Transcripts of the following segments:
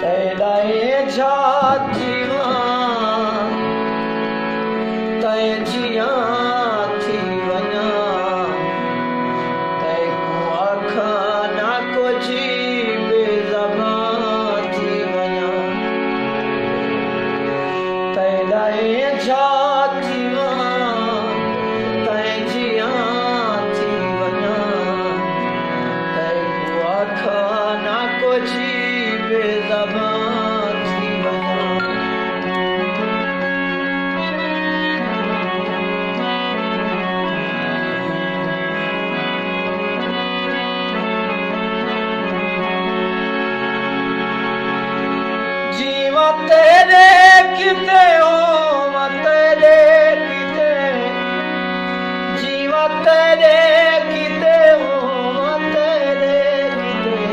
तैडाए जातिवा तै जिया थी वञा तै को आखा ना को जी बेज़बान थी वञा तैडाए जातिवा तै जिया थी वञा तै को आखा ना को जी बेज़बान थी वञा जीवा तेरे किते हो तेरे किते जीवा तेरे किते हो तेरे किते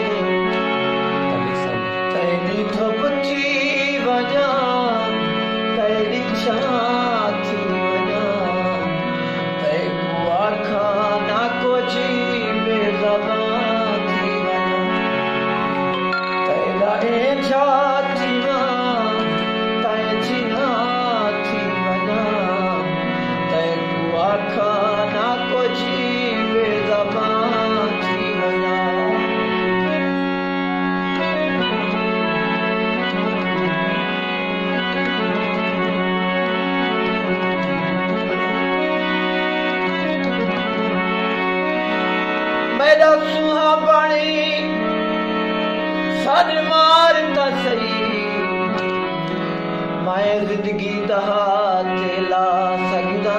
तेरी धपची वजा तेरी छाती वजा तेको आखा ना को जी बेज़बान थी वजा तेरा ए छाती मेरा सुहावणी सद मारता सही मैं जिंदगी दहा तेला सकदा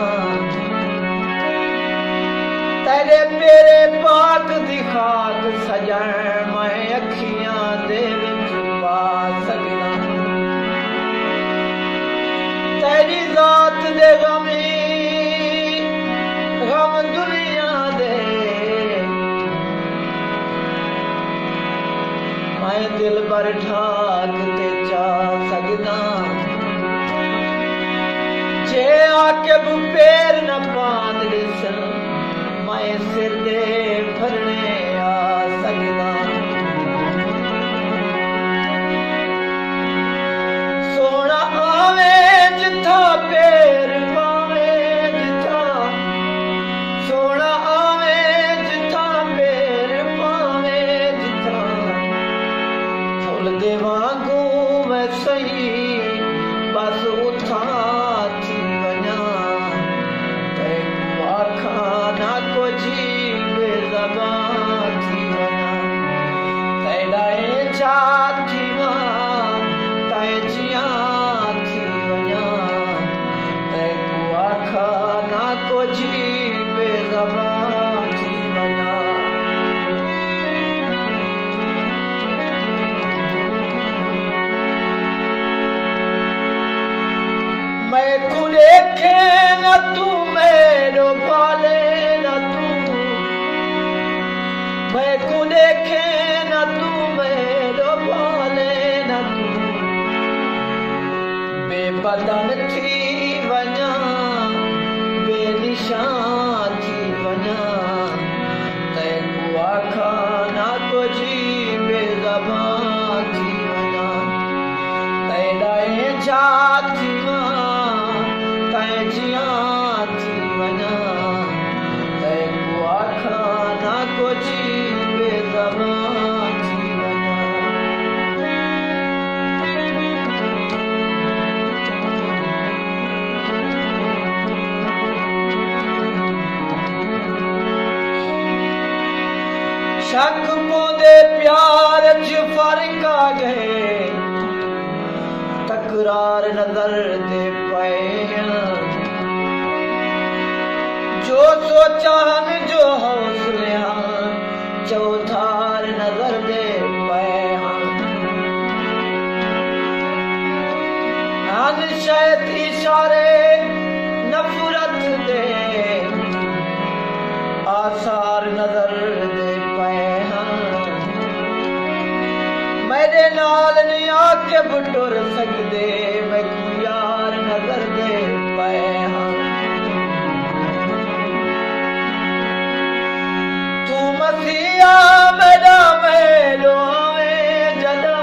तेरे पेरे पाक दी खाक सजण मैं अखियां दे विच पा सकदा तेरी जात दे गम दुनिया दे मैं दिल भर ढाक ते चा सकदा जे आके पैर न पांद ॾिसन मैं सिर दे भरने आ सकदा सोना आवे जिथा पैर पावे जिथा सोना आवे जिथा पैर पावे जिथा फुल दे वांगू मैं सही बस उठा थी वञा तैको आखा ना को जी बेज़बान थी वञा तैडाए जातिवा तै जिया थी वञा तैको आखा ना को जी बेज़बान थी वञा मैं को देखे न तू मेरो पाले न तू मैं को देखे न तू मेरो पाले न तू बेबदन थी वञा बेनिशान थी वञा तैको आखा ना को जी बेज़बान थी वञा तैडाए जातिवा तै जिया थी वञा तैको आखा ना को जी बेज़बान थी वञा शक पोंदे प्यार च फर्क आ गए तकरार नजर दे पे जो सोचान जो हौसले चौधार नजर दे पे शायद इशारे नफरत दे आसार नजर दे पे मेरे नाल नहीं आके बुटुर सकदे मैं यार नजर दे पे तू मसीहा मेरा मेलो आवे जदा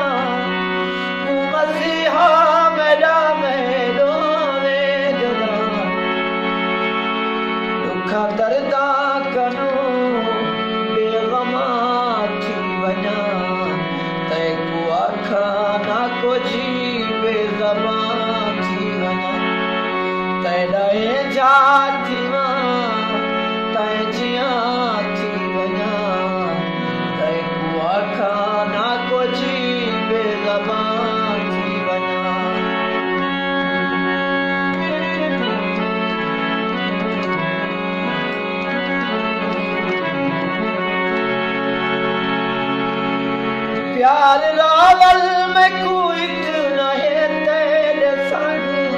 प्यार रावल में कुछ नहीं तेरे संग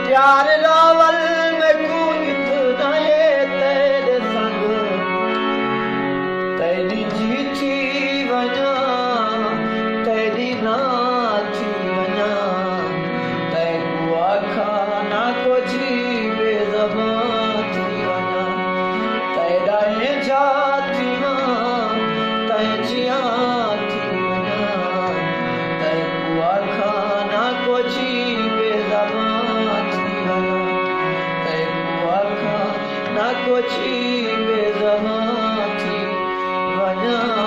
प्यार रावल में कुछ नहीं तेरे संग तेरी जीती वना तेरी नाची वना तेरू आखा ना को जी बेज़बान थी वना तेरा ये जाती जिया थी वना तेरू आखा ना को जी बेज़बान थी वना तेरू आखा ना को जी बेज़बान थी वना